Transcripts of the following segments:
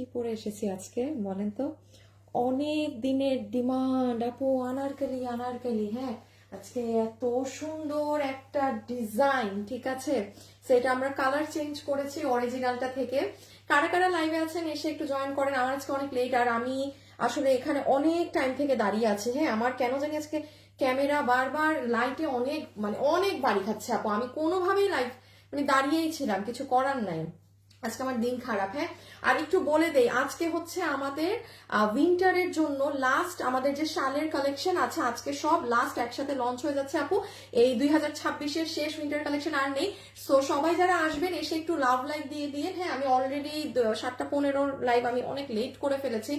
কি পরে এসেছি আজকে বলেন তো? অনেক দিনের ডিমান্ড আপু, আনারকলি আনারকলি। হ্যাঁ, আজকে এত সুন্দর একটা ডিজাইন, ঠিক আছে? সেটা আমরা কালার চেঞ্জ করেছি অরিজিনালটা থেকে। কারা কারা লাইভে আছেন এসে একটু জয়েন করেন। আমার আজকে অনেক লেট, আর আমি আসলে এখানে অনেক টাইম থেকে দাঁড়িয়ে আছি। হ্যাঁ, আমার কেন জানি আজকে ক্যামেরা বারবার লাইটে অনেক অনেক বাড়ি খাচ্ছে আপু। আমি কোনোভাবেই লাইভ দাঁড়িয়েই ছিলাম, কিছু করার নাই। আজকে আমার দিন খারাপ। হ্যাঁ, আর একটু বলে দেই, আজকে হচ্ছে আমাদের উইন্টারের জন্য লাস্ট আমাদের যে শালের কালেকশন আছে, আজকে সব লাস্ট একসাথে লঞ্চ হয়ে যাচ্ছে আপু। এই 2026-এর শেষ উইন্টার কালেকশন আর নেই। সো সবাই যারা আসবেন এসে একটু লাভ লাইক দিয়ে দিয়ে। হ্যাঁ, আমি অলরেডি 7:15 লাইভ আমি অনেক লেট করে ফেলেছি।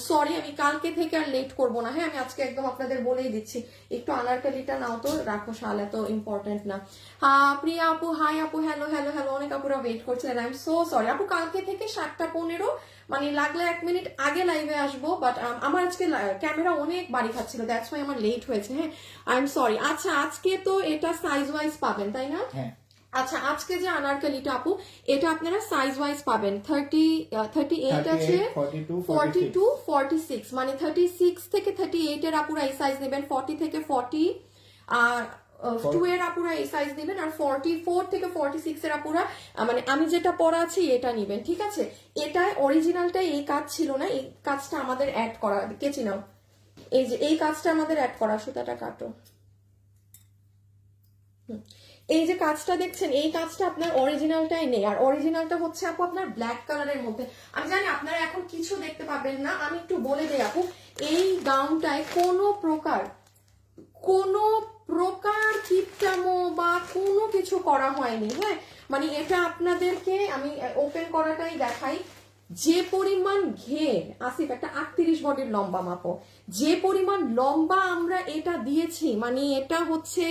সরি, আমি কালকে থেকে আর লেট করব না। হ্যাঁ, আমি আজকে একদম আপনাদের বলেই দিচ্ছি। একটু আনারকালিটা নাও তো, রাখো, শাল এত ইম্পর্টেন্ট না। প্রিয়া আপু হাই আপু, হ্যালো হ্যালো হ্যালো, অনেক আপুরা ওয়েট করছিলেন। আই এম সো সরি আপু, কালকে থেকে 7:15 লাগলে 1 মিনিট আগে লাইভে আসবো, বাট আমার আজকে ক্যামেরা অনেক বাড়ি খাচ্ছিল, দ্যাটস ওয়াই আমার লেট হয়েছে। হ্যাঁ, আই এম সরি। আচ্ছা, আজকে তো এটা সাইজ ওয়াইজ পাবেন তাই না? হ্যাঁ। আচ্ছা, আজকে যে আনারকলিটা আপু, এটা আপনারা সাইজ ওয়াইজ পাবেন। 38 আছে, 42, 46, 36 থেকে 38 এর আপুরা এই সাইজ নেবেন, 40 থেকে 40 2 এর আপুরা এই সাইজ নেবেন, আর 44 থেকে 46 এর আপুরা আমি যেটা পরা আছি এটা নিবেন, ঠিক আছে? এটা অরিজিনালটা এই কাজ ছিল না, এই কাজটা আমাদের অ্যাড করা। কেচি নাও, এই যে এই কাজটা আমাদের অ্যাড করা। সুতাটা কাটো। এই যে কাজটা দেখছেন, এই কাজটা আপনার অরিজিনালটাই নেই, আর অরিজিনালটা হচ্ছে আপু আপনার ব্ল্যাক কালারের মধ্যে। আমি জানি আপনারা এখন কিছু দেখতে পাবেন না, আমি একটু বলে দেই আপু, এই গাউনটায় কোনো প্রকার কিপটামো বা কোনো কিছু করা হয়নি। হ্যাঁ, এটা আপনাদেরকে আমি ওপেন করাটাই দেখাই। যে পরিমাণ ঘের, আসিফ একটা 38 বডির লম্বা মাপো, যে পরিমাণ লম্বা আমরা এটা দিয়েছি, এটা হচ্ছে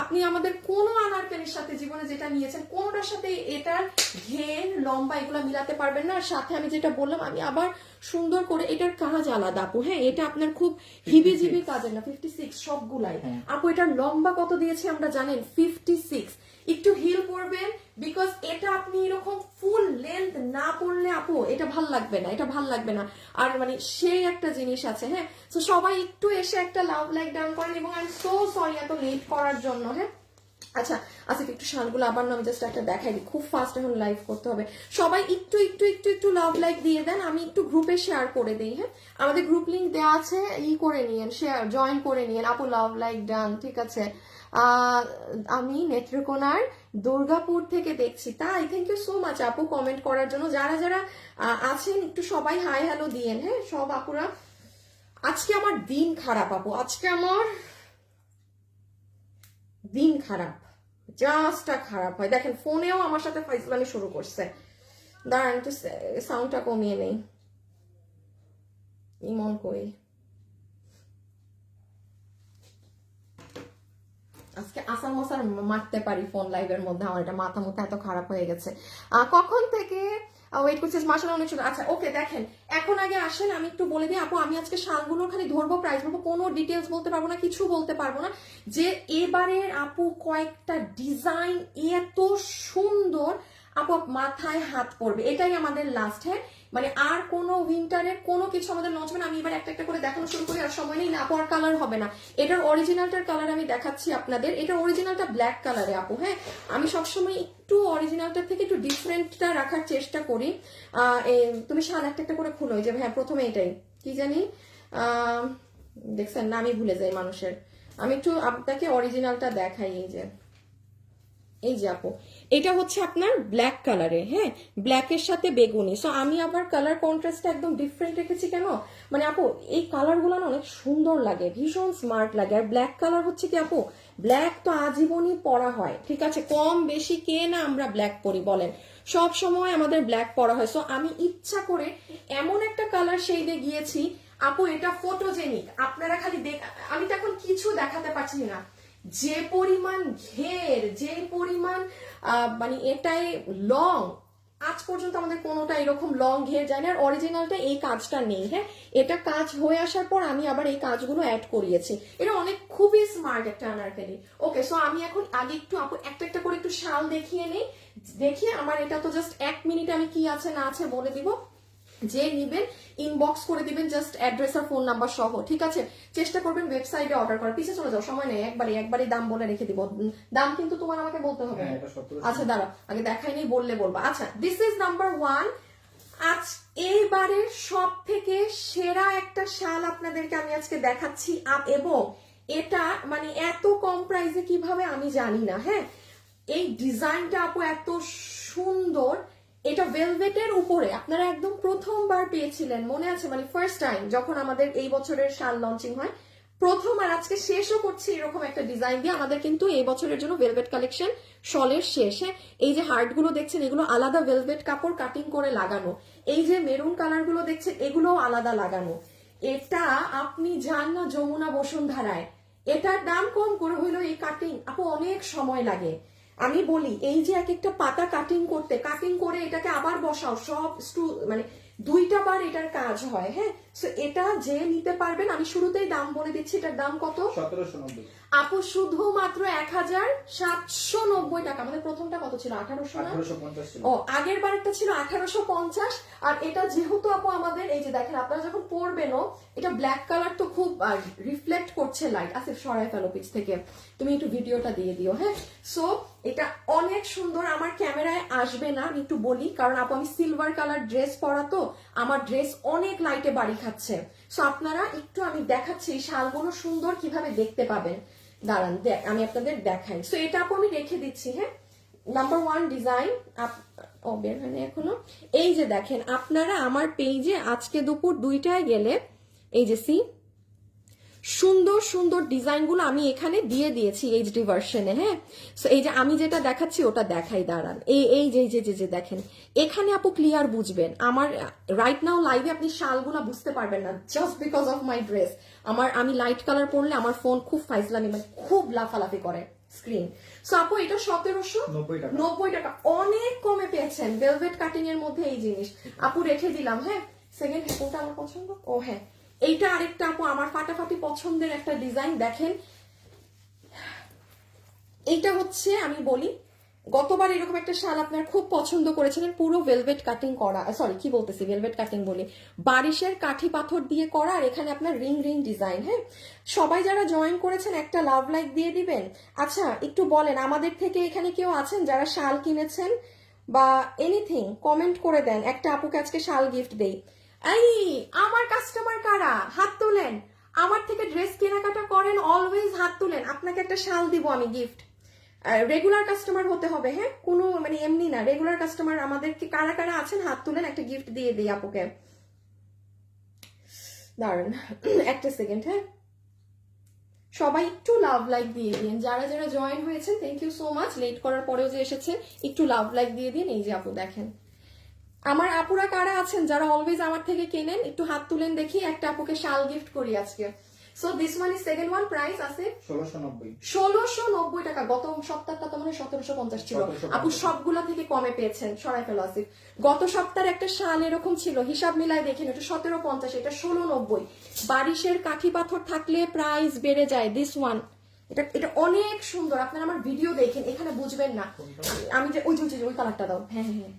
আপনি আমাদের কোন আনারকলির সাথে জীবনে যেটা নিয়েছেন কোনটার সাথে এটার ঘের লম্বা এগুলো মিলাতে পারবেন না। আর সাথে আমি যেটা বললাম, আমি আবার সুন্দর করে এটার কাজ আলাদা আপু। হ্যাঁ, এটা আপনার খুব হিবিজিবি কাজের না। 56 সবগুলাই আপু। এটার লম্বা কত দিয়েছি আমরা জানেন? 56। একটু হিল পরবেন, বিকজ এটা আপনি এরকম ফুল লেন্থ না পরলে আপু এটা ভাল লাগবে না, এটা ভাল লাগবে না। আর সেই একটা জিনিস আছে। হ্যাঁ, তো সবাই একটু এসে একটা লাভ লাইক ডাউন করেন, এবং আই এম সো সরি এত লেট করার জন্য। হ্যাঁ, আচ্ছা আসিফ একটু শালগুলো আবার আমি জাস্ট একটা দেখাই দিই, খুব ফাস্ট এখন লাইভ করতে হবে। সবাই একটু একটু একটু একটু লাভ লাইক দিয়ে দেন, আমি একটু গ্রুপে শেয়ার করে দিই। হ্যাঁ, আমাদের গ্রুপ লিংক দেওয়া আছে, করে নিয়েন, শেয়ার জয়েন করে নিয়েন আপু। লাভ লাইক ডান, ঠিক আছে? আমি নেত্রকোনার দুর্গাপুর থেকে দেখছি। তাই থ্যাংক ইউ সো মাচ আপু কমেন্ট করার জন্য। যারা যারা আছেন একটু সবাই হাই হ্যালো দিয়েন। হ্যাঁ, সব আপুরা। আজকে আমার দিন খারাপ আপু, আজকে আমার দিন খারাপ, জাস্টটা খারাপ হয়। দেখেন ফোনেও আমার সাথে ফাইজলামি শুরু করছে। দাঁড়ান একটু সাউন্ডটা কমিয়ে নেই। ইমন কই? আজকে আসার মশার মারতে পারি ফোন লাইভের মধ্যে, আমার এটা মাথা মুথা এত খারাপ হয়ে গেছে। কখন থেকে ওয়েট করছিস? মাসাল্লাহ অনেক সুন্দর। আচ্ছা ওকে, দেখেন এখন আগে আসেন আমি একটু বলে দিই আপু, আমি আজকে শালগুলোর খালি ধরবো, প্রাইস বলবো, কোনো ডিটেলস বলতে পারবো না, কিছু বলতে পারবো না। যে এবারের আপু কয়েকটা ডিজাইন এত সুন্দর আপু, মাথায় হাত পড়বে। এটাই আমাদের লাস্ট। হ্যাঁ, আর কোনো উইন্টারের কোনো কিছু আমাদের লঞ্চ হবে না। আমি এবার একটা একটা করে দেখানো শুরু করি, আর সময় নেই না আপু, আর কালার হবে না। এটার অরিজিনালটার কালার আমি দেখাচ্ছি আপনাদের। এটা অরিজিনালটা ব্ল্যাক কালারে আপু। হ্যাঁ, আমি সবসময় একটু অরিজিনালটার থেকে একটু ডিফারেন্টটা রাখার চেষ্টা করি। তুমি শাল একটা একটা করে খুলো। যে হ্যাঁ, প্রথমে এটাই কি জানি দেখছেন না, আমি ভুলে যাই মানুষের। আমি একটু আপনাকে অরিজিনালটা দেখাই। এই যে আপু, এটা হচ্ছে আপনার ব্ল্যাক কালারে। হ্যাঁ, ব্ল্যাকের সাথে বেগুনি। সো আমি আবার কালার কন্ট্রাস্টটা একদম ডিফারেন্ট রেখেছি। কেন? আপু এই কালারগুলো না অনেক সুন্দর লাগে, ভীষণ স্মার্ট লাগে। আর ব্ল্যাক কালার হচ্ছে কি আপু, ব্ল্যাক তো আজীবনই পরা হয়, ঠিক আছে? কম বেশি কে না আমরা ব্ল্যাক পরি বলেন? সব সময় আমাদের ব্ল্যাক পরা হয়। সো আমি ইচ্ছা করে এমন একটা কালার শেডে গিয়েছি আপু, এটা ফটোজেনিক। আপনারা খালি আমি তো এখন কিছু দেখাতে পারছি না। যে পরিমাণ ঘের, যে পরিমাণ এটাই লং, আজ পর্যন্ত আমাদের কোনোটা এরকম লং ঘের যায় না। আর অরিজিনালটা এই কাজটা নেই। হ্যাঁ, এটা কাজ হয়ে আসার পর আমি আবার এই কাজগুলো অ্যাড করিয়েছি। এটা অনেক খুবই স্মার্ট একটা আনারকলি। ওকে, সো আমি এখন আগে একটু আপু একটা একটা করে একটু শাল দেখিয়ে নেই। দেখিয়ে আমার এটা তো জাস্ট 1 মিনিট আমি কি আছে না আছে বলে দিব। যে নিবেন ইনবক্স করে দিবেন জাস্ট অ্যাড্রেস আর ফোন নাম্বার সহ, ঠিক আছে? চেষ্টা করবেন ওয়েবসাইটে অর্ডার করার। পিছিয়ে চলে যাও, সময় নেই, একবারে দাম বলে রেখে দিব। দাম কিন্তু তোমার আমাকে বলতে হবে। আচ্ছা দাঁড়াও, আগে দেখাই নেই, বললে বলবা। আচ্ছা, দিস ইজ নাম্বার 1। আজ এইবারের সব থেকে সেরা একটা শাল আপনাদেরকে আমি আজকে দেখাচ্ছি, এবং এটা মানে এত কম প্রাইসে কিভাবে আমি জানি না। হ্যাঁ, এই ডিজাইনটা আপু এত সুন্দর, এটা ভেলভেটের উপরে আপনারা একদম প্রথমবার পেয়েছিলেন, মনে আছে? মানে ফার্স্ট টাইম যখন আমাদের এই বছরের শাল লঞ্চিং হয়, প্রথম আর আজকে শেষও করছি এরকম একটা ডিজাইন দিয়ে। আমাদের কিন্তু এই বছরের জন্য ভেলভেট কালেকশন শলের শেষে এই যে হার্ট গুলো দেখছেন, এগুলো আলাদা ভেলভেট কাপড় কাটিং করে লাগানো। এই যে মেরুন কালার গুলো দেখছেন, এগুলো আলাদা লাগানো। এটা আপনি যান না যমুনা বসুন্ধরায়, এটার দাম কম করে হইলো এই কাটিং আপু অনেক সময় লাগে। আমি বলি এই যে এক একটা পাতা কাটিং করে এটাকে আবার বসাও, সব মানে 2টা বার এটার কাজ হয়। হ্যাঁ, সো এটা যে নিতে পারবেন, আমি শুরুতেই দাম বলে দিচ্ছি, এটার দাম কত? 1790 আপু শুধুমাত্র 1790 টাকা। আমাদের প্রথমটা কত ছিল? 1850 ছিল। ও, আগের বারেরটা ছিল 1850। আর এটা যেহেতু আপু আমাদের এই যে দেখেন, আপনারা যখন পরবেনও, এটা ব্ল্যাক কালার তো খুব রিফ্লেক্ট করছে লাইট। আসিফ সরাই ফেলো পিছ থেকে, তুমি একটু ভিডিওটা দিয়ে দিও। হ্যাঁ, সো এটা অনেক সুন্দর। আমার ক্যামেরায় আসবে না, আমি একটু বলি, কারণ আপু আমি সিলভার কালার ড্রেস পরা তো আমার ড্রেস অনেক লাইটে বাড়ি খাচ্ছে। সো আপনারা একটু, আমি দেখাচ্ছি এই শালগুলো সুন্দর কিভাবে দেখতে পাবেন। দাঁড়ান আমি আপনাদের দেখাই। সো এটা আপু আমি রেখে দিচ্ছি। হ্যাঁ, নাম্বার 1 ডিজাইন ও বের হয়নি এখনো। এই যে দেখেন, আপনারা আমার পেজে আজকে দুপুর 2টায় গেলে এই যে সুন্দর সুন্দর ডিজাইনগুলো আমি এখানে দিয়ে দিয়েছি এইচডি ভার্সনে। হ্যাঁ, সো এই যে আমি যেটা দেখাচ্ছি ওটা দেখাই, দাঁড়ান। এই যে দেখেন, এখানে আপু ক্লিয়ার বুঝবেন। আমার রাইট নাও লাইভে আপনি শালগুলা বুঝতে পারবেন না, just because of my dress. আমি লাইট কালার পরলে আমার ফোন খুব ফাইজলামি, মানে খুব লাফালাফি করে স্ক্রিন। সো আপু এটা 1790 টাকা, অনেক কমে পেয়েছেন ভেলভেট কাটিং এর মধ্যে এই জিনিস। আপু রেখে দিলাম। হ্যাঁ, সেকেন্ড কোনটা আমার পছন্দ? ও হ্যাঁ, এইটা আরেকটা আপু আমার ফাটাফাটি পছন্দের একটা ডিজাইন। দেখেন, এইটা হচ্ছে, আমি বলি গতবার এরকম একটা শাল আপনারা খুব পছন্দ করেছিলেন, পুরো ভেলভেট কাটিং করা, সরি কি বলতেছি, ভেলভেট কাটিং বলি, বারিশের কাঠি পাথর দিয়ে করা, আর এখানে আপনার রিং ডিজাইন। হ্যাঁ, সবাই যারা জয়েন করেছেন একটা লাভ লাইক দিয়ে দিবেন। আচ্ছা একটু বলেন, আমাদের থেকে এখানে কেউ আছেন যারা শাল কিনেছেন বা এনিথিং, কমেন্ট করে দেন, একটা আপুকে আজকে শাল গিফট দেই। এই আমার কাস্টমার কারা, হাত তোলেন। আমার থেকে ড্রেস কেনাকাটা করেন, অলওয়েজ হাত তুলেন, আপনাকে একটা শাল দিব আমি গিফট। রেগুলার কাস্টমার হতে হবে। হ্যাঁ, কোনো মানে এমনি না, রেগুলার কাস্টমার আমাদেরকে কারা কারা আছেন হাত তুলেন, একটা গিফট দিয়ে দিই আপুকে। দাঁড়ান একটা সেকেন্ড। হ্যাঁ, সবাই একটু লাভ লাইক দিয়ে দিন, যারা যারা জয়েন হয়েছেন, thank you so much. Late করার পরেও যে এসেছেন, একটু লাভ লাইক দিয়ে দিন। এই যে আপু দেখেন, আমার আপুরা কারা আছেন যারা অলওয়েজ আমার থেকে কেনেন, একটু হাত তুলেন দেখি, একটা আপুকে শাল গিফট করি আজকে। So this one is second one, price আছে 1690 টাকা। গত সপ্তাহটা তো মানে 1750 ছিল আপু, সবগুলা থেকে কমে পেয়েছেন। সরাই ফেলো আসিফ। গত সপ্তাহের একটা শাল এরকম ছিল, হিসাব মিলায় দেখেন, এটা 1750, এটা 1690। বারিশের কাঠি পাথর থাকলে প্রাইস বেড়ে যায়। দিস ওয়ান, এটা অনেক সুন্দর। আপনারা আমার ভিডিও দেখেন, এখানে বুঝবেন না। আমি যে ওই কালারটা দাও। হ্যাঁ হ্যাঁ,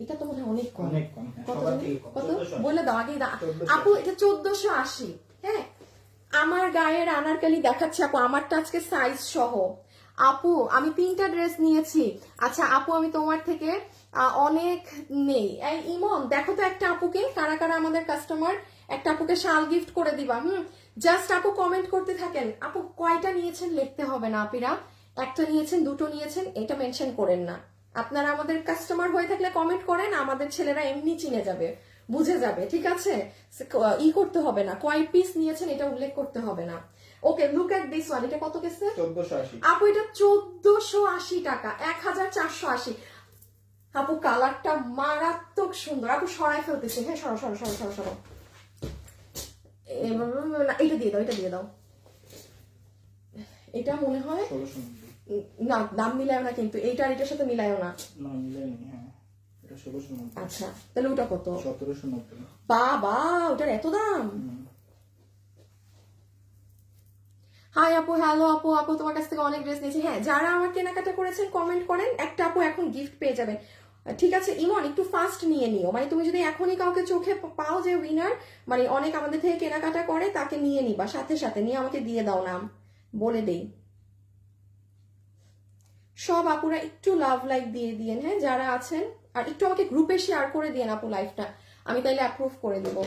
এটা তো মনে হয় অনেক কম। কত বলে দাও আগে আপু? এটা 1480। হ্যাঁ, আমার গায়ের আনারকালি দেখাচ্ছে আপু, আমারটা আজকে সাইজ সহ। আপু আমি 3টা ড্রেস নিয়েছি। আচ্ছা আপু, আমি তোমার থেকে অনেক নেই। এই ইমন দেখো তো একটা আপুকে, কারা কারা আমাদের কাস্টমার, একটা আপুকে শাল গিফট করে দিবা। জাস্ট আপু কমেন্ট করতে থাকেন। আপু কয়টা নিয়েছেন লিখতে হবে না আপিরা, একটা নিয়েছেন, 2টো নিয়েছেন, এটা মেনশন করেন না। আপনারা আমাদের কাস্টমার হয়ে থাকলে কমেন্ট করেন, আমাদের ছেলেরা এমনি চিনে যাবে, বুঝে যাবে, ঠিক আছে? ই করতে হবে না, কয় পিস নিয়েছেন এটা উল্লেখ করতে হবে না। ওকে, লুক এট দিস ওয়ান। এটা কত গেছে? 1480 আপু এটা 1480 টাকা, 1480। আপু কালারটা মারাত্মক সুন্দর। আপু সরাই ফেলতেছে। হ্যাঁ, সরো সরো সরো সরো সরো, এটা দিয়ে দাও, এটা দিয়ে দাও। এটা মনে হয় না, দাম মিলায়ও না কিন্তু, এইটা আর এটার সাথে মিলায়ও না। আচ্ছা তাহলে ওটা কত? 1790। বাবা, ওটার এত দাম? হাই আপু, হ্যালো আপু। আপু তোমার কাছ থেকে অনেক ড্রেস নিয়েছি। হ্যাঁ, যারা আমার কেনাকাটা করেছেন কমেন্ট করেন, একটা আপু এখন গিফট পেয়ে যাবেন। ঠিক আছে ইমন, একটু ফাস্ট নিয়ে নিও, মানে তুমি যদি এখনই কাউকে চোখে পাও যে উইনার, মানে অনেক আমাদের থেকে কেনাকাটা করে, তাকে নিয়ে নিবা, সাথে সাথে নিয়ে আমাকে দিয়ে দাও নাম, বলে দেই। সব আপুরা একটু লাভ লাইক দিয়ে দিয়েন, হ্যাঁ যারা আছেন, আর একটু আমাকে গ্রুপে শেয়ার করে দিয়েন আপু লাইভটা, আমি তাইলে অ্যাপ্রুভ করে দেব।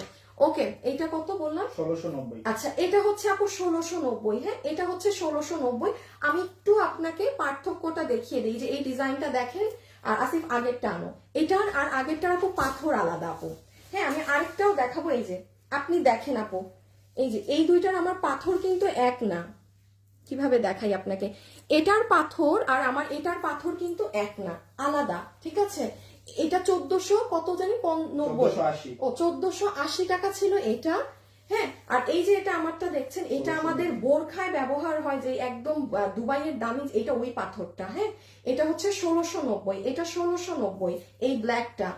ওকে, এইটা কত বললাম? 1690। আচ্ছা, এটা হচ্ছে আপু 1690। হ্যাঁ, এটা হচ্ছে 1690। আমি একটু আপনাকে পার্থক্যটা দেখিয়ে দিই, যে এই ডিজাইনটা দেখেন, আর আসিফ আগেরটা আনো, এটার আর আগেরটার আপু পাথর আলাদা আপু। হ্যাঁ, আমি আরেকটাও দেখাবো, এই যে আপনি দেখেন আপু, এই যে এই দুইটার আমার পাথর কিন্তু এক না। কিভাবে দেখাই আপনাকে, এটার পাথর আর আমার এটার পাথর কিন্তু এক না, আলাদা, ঠিক আছে। এটা 1400 কত জানি 90, 1480। ও 1480 টাকা ছিল এটা। হ্যাঁ, আর এই যে এটা আমারটা দেখছেন, এটা আমাদের বোরখায় ব্যবহার হয়, যে একদম দুবাইয়ের দামি, এটা ওই পাথরটা। হ্যাঁ, এটা হচ্ছে 1690, এটা 1690, এই ব্ল্যাকটা।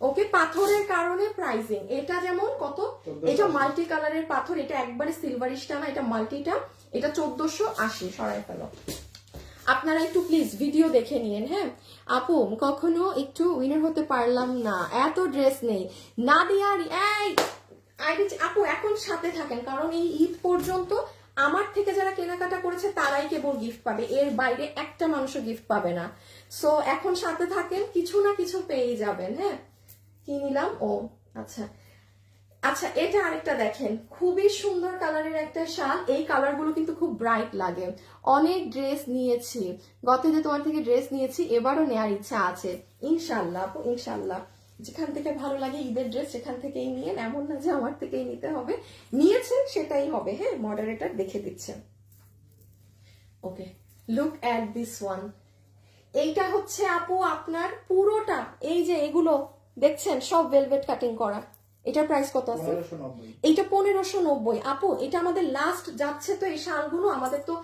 ওকে, পাথরের কারণে প্রাইসিং, এটা যেমন কত, এটা মাল্টি কালারের পাথর, এটা একবারে সিলভারিশটা না, এটা মাল্টিটা, এটা 1480। সরাই ফেলো। আপনারা একটু প্লিজ ভিডিও দেখে নিন। হ্যাঁ আপু, কখনো একটু উইনার হতে পারলাম না, এত ড্রেস নেই নাদিয়ার। এই আইডি আপু এখন সাথে থাকেন, কারণ এই ঈদ পর্যন্ত আমার থেকে যারা কেনাকাটা করেছে তারাই কেবল গিফট পাবে, এর বাইরে একটা মানুষও গিফট পাবে না। সো এখন সাথে থাকেন, কিছু না কিছু পেয়ে যাবেন। হ্যাঁ, কি নিলাম, ও আচ্ছা আচ্ছা, এটা আরেকটা দেখেন, খুবই সুন্দর কালারের একটা শাল, এই কালারগুলো কিন্তু খুব ব্রাইট লাগে। অনেক ড্রেস নিয়েছি, গত যে তোমার থেকে ড্রেস নিয়েছি, এবারও নেওয়ার ইচ্ছা আছে ইনশাল্লাহ আপু, ইনশাল্লাহ। যেখান থেকে ভালো লাগে ঈদের ড্রেস সেখান থেকেই নিয়েন, এমন না যে আমার থেকেই নিতে হবে, নিয়েছেন সেটাই হবে। হ্যাঁ, মডারেটর দেখে দিচ্ছে। ওকে, লুক অ্যাট দিস ওয়ান। এইটা হচ্ছে আপু আপনার পুরোটা, এই যে এগুলো দেখছেন সব ভেলভেট কাটিং করা। এটার প্রাইস কত আছে? 1590। এইটা 1590 আপু। এটা আমাদের লাস্ট যাচ্ছে তো, এই শালগুলো আমাদের তো,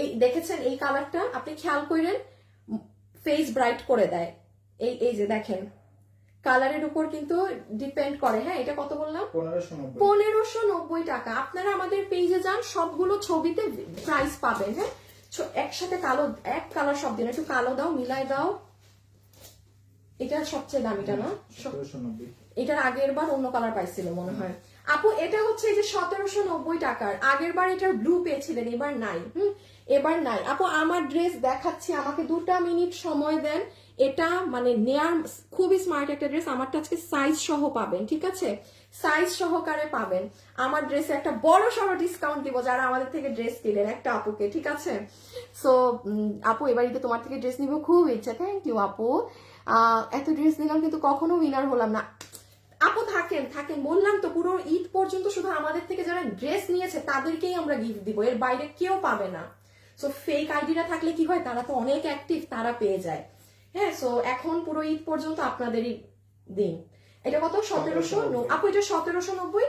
এই দেখেছেন এই কালারটা আপনি খেয়াল করেন, ফেস ব্রাইট করে দেয়। এই এই যে দেখেন, কালারের উপর কিন্তু ডিপেন্ড করে। হ্যাঁ, এটা কত বললাম? 1590। 1590 টাকা। আপনারা আমাদের পেজে যান, সবগুলো ছবিতে প্রাইস পাবেন। হ্যাঁ, একসাথে কালো, এক কালার সব দিন, একটু কালো দাও, মিলাই দাও। এটা সবচেয়ে দামিটা না? 1790। এটার আগের বার অন্য কালার পাইছিল মনে হয় আপু। এটা হচ্ছে এই যে 1790 টাকার, আগের বার এটার ব্লু পেয়েছিলেন, এবার নাই। এবার নাই আপু। আমার ড্রেস দেখাচ্ছি, আমাকে 2 মিনিট সময় দেন। এটা মানে নেয়ার খুবই স্মার্ট একটা ড্রেস, আমারটা আজকে সাইজ সহ পাবেন, ঠিক আছে, সাইজ সহকারে পাবেন। আমার ড্রেসে একটা বড় সড়ো ডিসকাউন্ট দিব যারা আমাদের থেকে ড্রেস কিনেন, একটা আপুকে, ঠিক আছে। সো আপু, এবার ঈদে তোমার থেকে ড্রেস নিব, খুব ইচ্ছা। থ্যাংক ইউ আপু। এত ড্রেস নিলাম কিন্তু কখনো উইনার হলাম না। আপু থাকেন থাকেন, বললাম তো পুরো ঈদ পর্যন্ত শুধু আমাদের থেকে যারা ড্রেস নিয়েছে তাদেরকেই আমরা গিফট দিব, এর বাইরে কেউ পাবে না। সো ফেক আইডিটা থাকলে কি হয়, তারা তো অনেক অ্যাক্টিভ, তারা পেয়ে যায়। হ্যাঁ, সো এখন পুরো ঈদ পর্যন্ত আপনাদেরই দিন। এটা কত? 1790 আপু। এটা 1790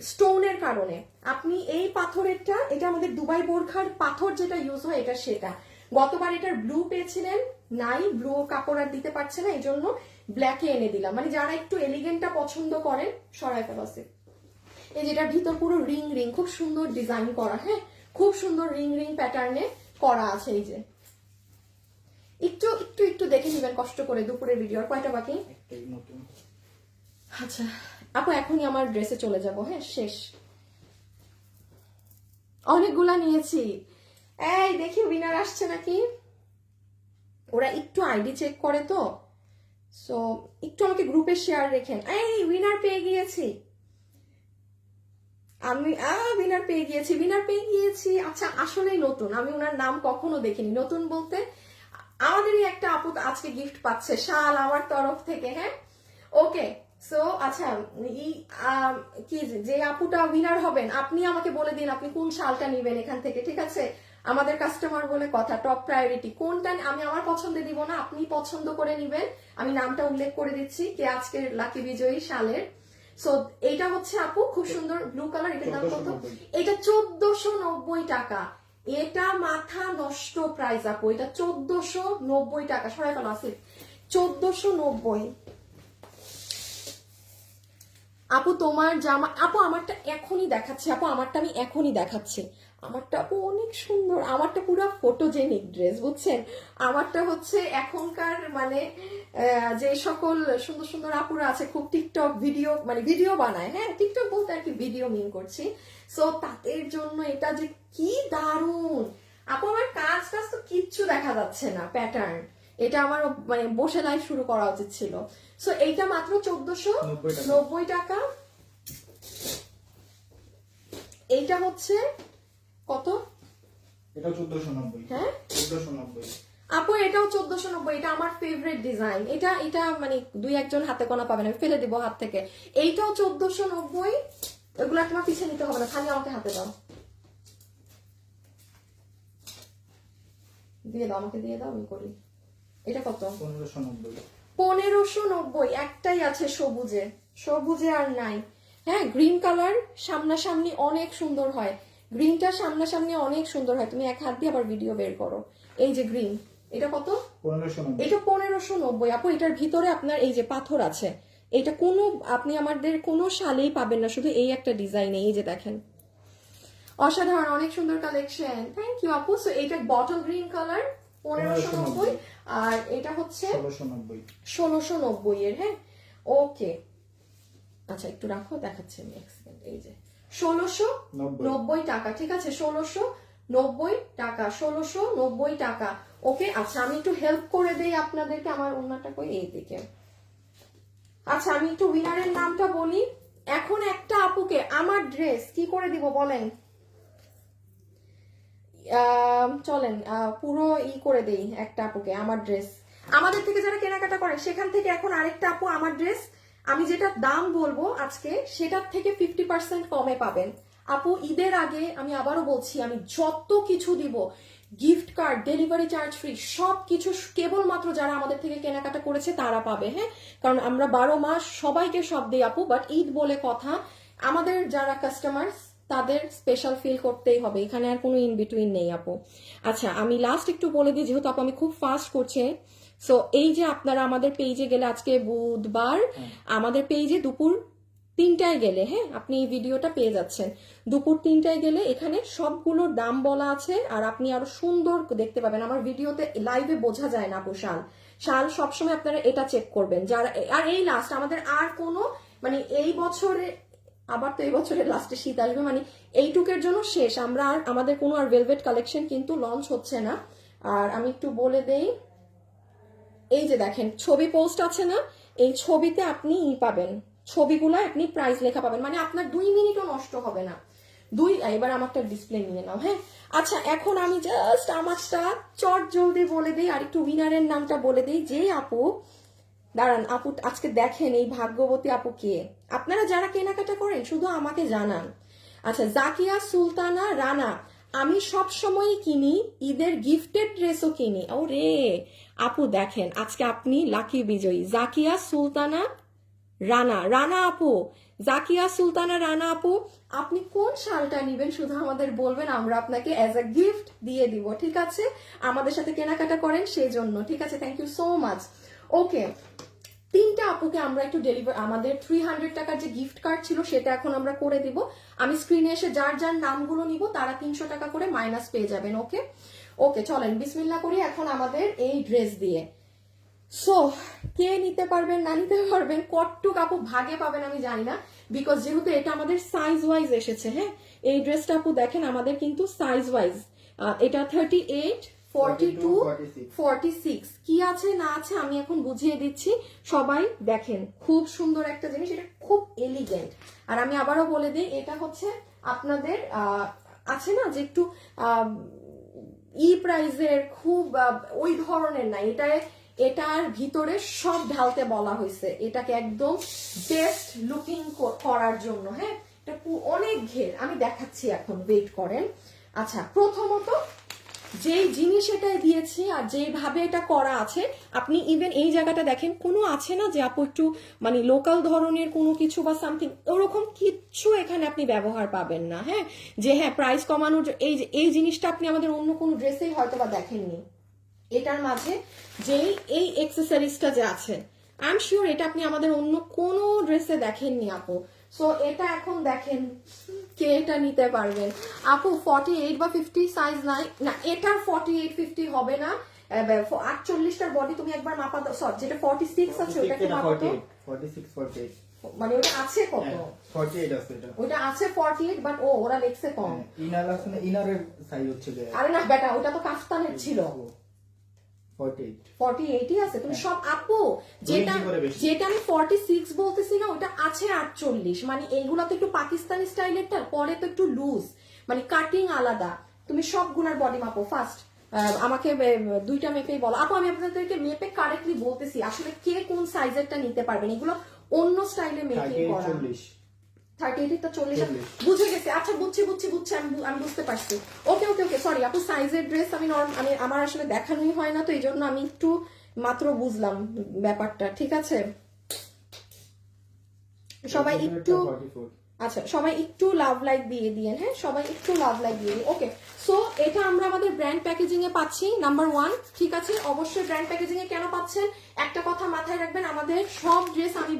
স্টোনের কারণে। আপনি এই পাথরেরটা, এটা আমাদের দুবাই বোরখার পাথর যেটা ইউজ হয়, এটা সেটা। গতবার এটার ব্লু পেয়েছিলেন, নাই, ব্লু কাপড় আর দিতে পারছে না, এই জন্য ব্ল্যাকে এনে দিলাম। মানে যারা একটু এলিগেন্টটা পছন্দ করেন, সরাই ফেলাছে। এই যেটার ভিতর পুরো রিং রিং, খুব সুন্দর ডিজাইন করা। হ্যাঁ, খুব সুন্দর রিং রিং প্যাটার্নে করা আছে। এই যে একটু একটু একটু দেখে নিবেন কষ্ট করে, দুপুরের ভিডিও। আর কয়টা বাকি? একটাই নতুন। আচ্ছা আপু, এখনই আমার ড্রেসে চলে যাব। হ্যাঁ, শেষ, অনেকগুলা নিয়েছি। এই দেখি উইনার আসছে নাকি, ওরা একটু আইডি চেক করে তো, সো একটু আমাকে গ্রুপে শেয়ার রেখেন। এই উইনার পেয়ে গিয়েছি আমি, উইনার পেয়ে গিয়েছি, উইনার পেয়ে গিয়েছি। আচ্ছা, আসলেই নতুন, আমি ওনার নাম কখনো দেখিনি। নতুন বলতে আমাদেরই একটা আপু আজকে গিফট পাচ্ছে, শাল আমার তরফ থেকে। হ্যাঁ, ওকে। সো আচ্ছা, কি যে আপুটা উইনার হবেন, আপনি আমাকে বলে দিন আপনি কোন শালটা নিবেন এখান থেকে, ঠিক আছে। আমাদের কাস্টমার বলে কথা, টপ প্রায়োরিটি কোনটা, আমি আমার পছন্দে দিব না, আপনি পছন্দ করে নিবেন। আমি নামটা উল্লেখ করে দিচ্ছি কে আজকের লাকি বিজয়ী শালের। সো এইটা হচ্ছে আপু, খুব সুন্দর ব্লু কালার। এটার দাম কত? এটা 1490 টাকা। এটা মাথা নষ্ট প্রাইস আপু, এটা 1490 টাকা। সরাই ফেলো আছে, 1490। আপু তোমার জামা, আপু আমারটা এখনই দেখাচ্ছি, আপু আমারটা আমি এখনই দেখাচ্ছি। আমারটা আপু অনেক সুন্দর, আমারটা পুরো ফটোজেনিক ড্রেস, বুঝছেন। আমারটা হচ্ছে এখনকার মানে যে সকল সুন্দর সুন্দর আপুরা আছে খুব টিকটক ভিডিও মানে ভিডিও বানায়, হ্যাঁ টিকটক বলতে আর কি ভিডিও মিন করছি, সো তাদের জন্য এটা যে কি দারুণ আপু। আমার কাজ টাজ তো কিচ্ছু দেখা যাচ্ছে না, প্যাটার্ন এটা আমার মানে বসে লাইভ শুরু করা উচিত ছিল। সো এইটা মাত্র 1490 টাকা। এইটা হচ্ছে কত? এটা 1490। হ্যাঁ 1490 আপু, এটাও 1490। এটা আমার ফেভারিট ডিজাইন। এটা এটা মানে দুই একজন হাতে গোনা পাবেন, আমি ফেলে দিব হাত থেকে। এইটাও 1490। এগুলো তোমার পিছিয়ে নিতে হবে না, খালি আমাকে হাতে দাও, দিয়ে দাও, আমাকে দিয়ে দাও, আমি করি। এটা কত? 1590। 1590। একটাই আছে সবুজে, সবুজে আর নাই। হ্যাঁ গ্রিন কালার সামনাসামনি অনেক সুন্দর হয়, গ্রিনটা সামনাসামনি অনেক সুন্দর হয়। তুমি এক হাত দিয়ে আবার ভিডিও বের করো। এই যে গ্রিন, এটা কত? 1590। এটা 1590 আপু। এটার ভিতরে আপনার এই যে পাথর আছে, এটা কোনো আপনি আমাদের কোনো শালেই পাবেন না, শুধু এই একটা ডিজাইনে। এই যে দেখেন, অসাধারণ, অনেক সুন্দর কালেকশন। থ্যাংক ইউ আপু। সো এটা বটল গ্রিন কালার 1590, আর এটা হচ্ছে 1690 এর। হ্যাঁ ওকে, আচ্ছা একটু রাখো, দেখাচ্ছি আমি এক সেকেন্ড। এই যে 1690 টাকা, ঠিক আছে 1690 টাকা, 1690 টাকা। ওকে আচ্ছা, আমি একটু হেল্প করে দেই আপনাদেরকে। আমার ওন্নাটা কই? এই দিকে। আচ্ছা আমি একটু উইনারের নামটা বলি। এখন একটা আপুকে আমার ড্রেস কি করে দিব বলেন? চলেন পুরো করে দেই একটা আপুকে আমার ড্রেস। আমাদের থেকে যারা কেনাকাটা করে সেখান থেকে এখন আরেকটা আপু আমার ড্রেস আমি যেটা দাম বলবো আজকে সেটার থেকে 50% কমে পাবেন আপু। ঈদের আগে আমি আবারও বলছি, আমি যত কিছু দিব, gift card, delivery charge free, সবকিছু কেবলমাত্র যারা আমাদের থেকে কেনাকাটা করেছে তারা পাবে। হ্যাঁ, কারণ আমরা 12 মাস সবাইকে সব দিই আপু, বাট ঈদ বলে কথা, আমাদের যারা কাস্টমার্স তাদের স্পেশাল ফিল করতেই হবে, এখানে আর কোনো ইন বিটুইন নেই আপু। আচ্ছা আমি লাস্ট একটু বলে দিই, যেহেতু আপু আমি খুব ফাস্ট করছি। সো এই যে আপনারা আমাদের পেজে গেলে, আজকে বুধবার, আমাদের পেজে দুপুর 3টায় গেলে, হ্যাঁ আপনি এই ভিডিওটা পেয়ে যাচ্ছেন, দুপুর 3টায় গেলে এখানে সবগুলোর দাম বলা আছে, আর আপনি আরো সুন্দর দেখতে পাবেন। আমার ভিডিওতে লাইভে বোঝা যায় না আপু শাল সবসময় আপনারা এটা চেক করবেন যারা। আর এই লাস্ট আমাদের আর কোনো মানে এই বছরে, আবার তো এই বছরের লাস্টে শীত আসবে, মানে এইটুকের জন্য শেষ। আমরা আর আমাদের কোনো আর ভেলভেট কালেকশন কিন্তু লঞ্চ হচ্ছে না। আর আমি একটু বলে দেই, এই যে দেখেন ছবি পোস্ট আছে না, এই ছবিতে আপনি পাবেন, ছবিগুলো আপনি প্রাইস লেখা পাবেন, মানে আপনার 2 মিনিটও নষ্ট হবে না। এবার আমারটা ডিসপ্লে নিয়ে নাও। হ্যাঁ আচ্ছা, এখন আমি জাস্ট আমারটা চট জলদি বলে দিই, আর একটু উইনারের নামটা বলে দিই। যে আপু, দাঁড়ান আপু, আজকে দেখেন এই ভাগ্যবতী আপু কে। আপনারা যারা কেনাকাটা করেন শুধু আমাকে জানান। আচ্ছা, জাকিয়া সুলতানা রানা, আমি সব সময় কিনি, ঈদের গিফটেড ড্রেসও কিনি। ও রে আপু, দেখেন আজকে আপনি লাকি বিজয়ী, জাকিয়া সুলতানা রানা আপু, জাকিয়া সুলতানা রানা আপু, আপনি কোন শালটা নিবেন শুধু আমাদের বলবেন, আমরা আপনাকে অ্যাজ আ গিফট দিয়ে দিব, ঠিক আছে? আমাদের সাথে কেনাকাটা করেন সেই জন্য, ঠিক আছে? Thank you so much. Okay, 3টা আপুকে আমরা একটু ডেলিভার, আমাদের 300 টাকার যে গিফট কার্ড ছিল সেটা এখন আমরা করে দিব। আমি স্ক্রিনে এসে যার যার নামগুলো নিব তারা 300 টাকা করে মাইনাস পেয়ে যাবেন। ওকে ওকে, চলেন বিসমিল্লাহ করি এখন আমাদের এই ড্রেস দিয়ে। সো কে নিতে পারবেন না নিতে পারবেন, কটটুক আপু ভাগে পাবেন আমি জানি না, বিকজ যেহেতু এটা আমাদের সাইজ ওয়াইজ এসেছে। হ্যাঁ, এই ড্রেসটা আপু দেখেন আমাদের কিন্তু সাইজ ওয়াইজ, এটা 38, 42, 46 কি আছে না আছে আমি এখন বুঝিয়ে দিচ্ছি। সবাই দেখেন, খুব সুন্দর একটা জিনিস, এটা খুব এলিগেন্ট। আর আমি আবারও বলে দিই, এটা হচ্ছে আপনাদের আছে না যে একটু প্রাইজের খুব ওই ধরনের না, এটার ভিতরে সব ঢালতে বলা হয়েছে, এটাকে একদম বেস্ট লুকিং করার জন্য। হ্যাঁ, এটা অনেক ঘের, আমি দেখাচ্ছি এখন, ওয়েট করেন। আচ্ছা, প্রথমত যেই জিনিস এটাই দিয়েছি আর যেভাবে এটা করা আছে, আপনি ইভেন এই জায়গাটা দেখেন, কোনো আছে না যে আপু একটু মানে লোকাল ধরনের কোনো কিছু বা সামথিং, ওরকম কিচ্ছু এখানে আপনি ব্যবহার পাবেন না। হ্যাঁ, যে হ্যাঁ প্রাইস কমানোর, এই জিনিসটা আপনি আমাদের অন্য কোনো ড্রেসেই হয়তো বা দেখেননি। এটার মাঝে যেই এই এক্সেসরিজটা যে আছে, আই এম শিওর এটা আপনি আমাদের অন্য কোনো ড্রেসে দেখেননি আপু। সো এটা এখন দেখেন কে এটা নিতে পারবেন। আপু 48 বা 50 সাইজ নাই, না এটার 48, 50 হবে না, 48টার বডি তুমি একবার মাপা দাও, সরি যেটা 46 আছে ওটা কি মাপা দাও, 46 48 মানে ওটা আছে কত, 48 আছে এটা, ওটা আছে 48 বাট ওরা লেখছে কম। ইনার আছে না, ইনারের সাইজ হচ্ছে যে আরে না বেটা ওটা তো কাফতানের ছিল, 48 48ই আছে। তুমি সব আপু যেটা ইঞ্চি করে বেশি। যেটা আমি 46 বলতেছি না ওটা আছে 48, মানে এইগুলা তো একটু পাকিস্তানি স্টাইলেরটা, পরে তো একটু লুজ, মানে কাটিং আলাদা। তুমি সবগুলার বডি মাপো ফার্স্ট, আমাকে দুইটা মেপেই বলো আপু, আমি আপনাদেরকে মেপে কারেক্টলি বলতেছি আসলে কে কোন সাইজেরটা নিতে পারবেন, এগুলো অন্য স্টাইলে মেকিং করা। 40 38 টা 40 বুঝে গেছে, আচ্ছা বুঝছি আমি বুঝতে পারছি। ওকে ওকে ওকে সরি আপু, সাইজের ড্রেস আমি আমি আমার আসলে দেখানোই হয় না, তো এই জন্য আমি একটু মাত্র বুঝলাম ব্যাপারটা, ঠিক আছে। সবাই একটু, আচ্ছা সবাই একটু লাভ লাইক দিয়ে দিয়েন, হ্যাঁ সবাই একটু লাভ লাইক দিয়ে দিন। ওকে সো এটা আমরা আমাদের ব্র্যান্ড প্যাকেজিং এ পাচ্ছি নাম্বার 1, ঠিক আছে। অবশ্যই ব্র্যান্ড প্যাকেজিং এ কেন পাচ্ছেন একটা কথা মাথায় রাখবেন, আমাদের সব ড্রেস আমি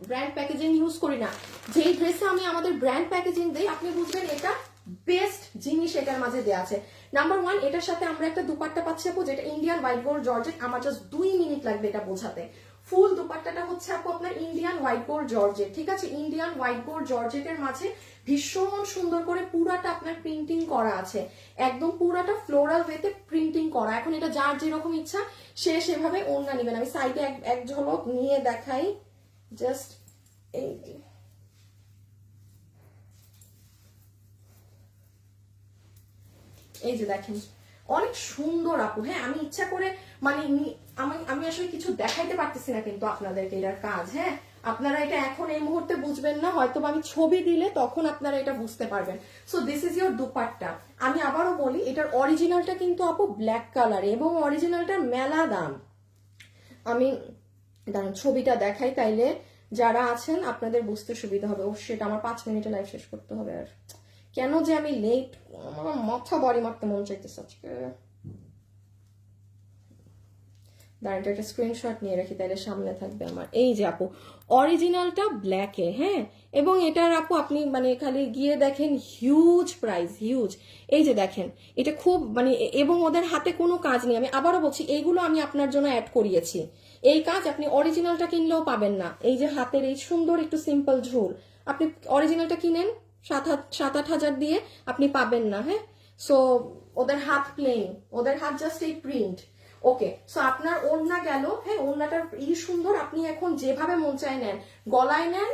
ব্র্যান্ড প্যাকেজিং ইউজ করি না, যেই ড্রেসে আমি আমাদের ব্র্যান্ড প্যাকেজিং দেই আপনি বুঝবেন এটা বেস্ট জিনিস এটার মাঝে দেওয়া আছে। নাম্বার 1 এটার সাথে আমরা একটা দুপাট্টা পাচ্ছি আপু, যেটা ইন্ডিয়ান হোয়াইট গোল্ড জর্জেট, আমার জাস্ট 2 মিনিট লাগবে এটা বোঝাতে। ফুল দুপাট্টাটা হচ্ছে আপু আপনার ইন্ডিয়ান হোয়াইট গোল্ড জর্জেট, ঠিক আছে। ইন্ডিয়ান হোয়াইট গোল্ড জর্জেটের মাঝে ভীষণ সুন্দর করে পুরাটা আপনার প্রিন্টিং করা আছে, একদম পুরাটা ফ্লোরাল ওয়েতে প্রিন্টিং করা। এখন এটা যার যেরকম ইচ্ছা সে সেভাবে ওড়না নেবেন। আমি সাইডে এক ঝলক নিয়ে দেখাই, জাস্ট এই এই যে দেখেন অনেক সুন্দর আপু, হ্যাঁ আমি ইচ্ছা করে মানে আমি আসলে কিছু দেখাইতে পারতেছি না কিন্তু আপনাদেরকে এটার কাজ, হ্যাঁ আপনারা এটা এখন এই মুহূর্তে বুঝবেন না, হয়তো আমি ছবি দিলে তখন আপনারা এটা বুঝতে পারবেন। So this is your dupatta. আমি আবারও বলি এটার অরিজিনালটা কিন্তু আপু ব্ল্যাক কালার এবং অরিজিনালটার মেলা দাম। আমি দাঁড়ান ছবিটা দেখাই, তাইলে যারা আছেন আপনাদের বুঝতে সুবিধা হবে। ও সেটা আমার 5 মিনিটে লাইভ শেষ করতে হবে, আর কেন যে আমি লেট, আমার মাথা বাড়ি মারতে মন চাইতেছে আজকে। দাঁড়ান একটা স্ক্রিনশট নিয়ে রাখি তাহলে সামনে থাকবে আমার। এই যে আপু অরিজিনালটা ব্ল্যাকে, হ্যাঁ এবং এটার আপু আপনি মানে খালি গিয়ে দেখেন হিউজ প্রাইস, হিউজ। এই যে দেখেন এটা খুব মানে, এবং ওদের হাতে কোনো কাজ নেই। আমি আবারও বলছি এইগুলো আমি আপনার জন্য অ্যাড করিয়েছি, এই কাজ আপনি অরিজিনালটা কিনলেও পাবেন না। এই যে হাতের এই সুন্দর একটু সিম্পল ঝুল, আপনি অরিজিনালটা কিনেন 7-8 হাজার দিয়ে আপনি পাবেন না, হ্যাঁ। সো ওদের হাত প্লেন, ওদের হাত জাস্ট এই প্রিন্ট। ওকে সো আপনার ওড়না গেল, হ্যাঁ ওড়নাটার সুন্দর, আপনি এখন যেভাবে মন চায় নেন, গলায় নেন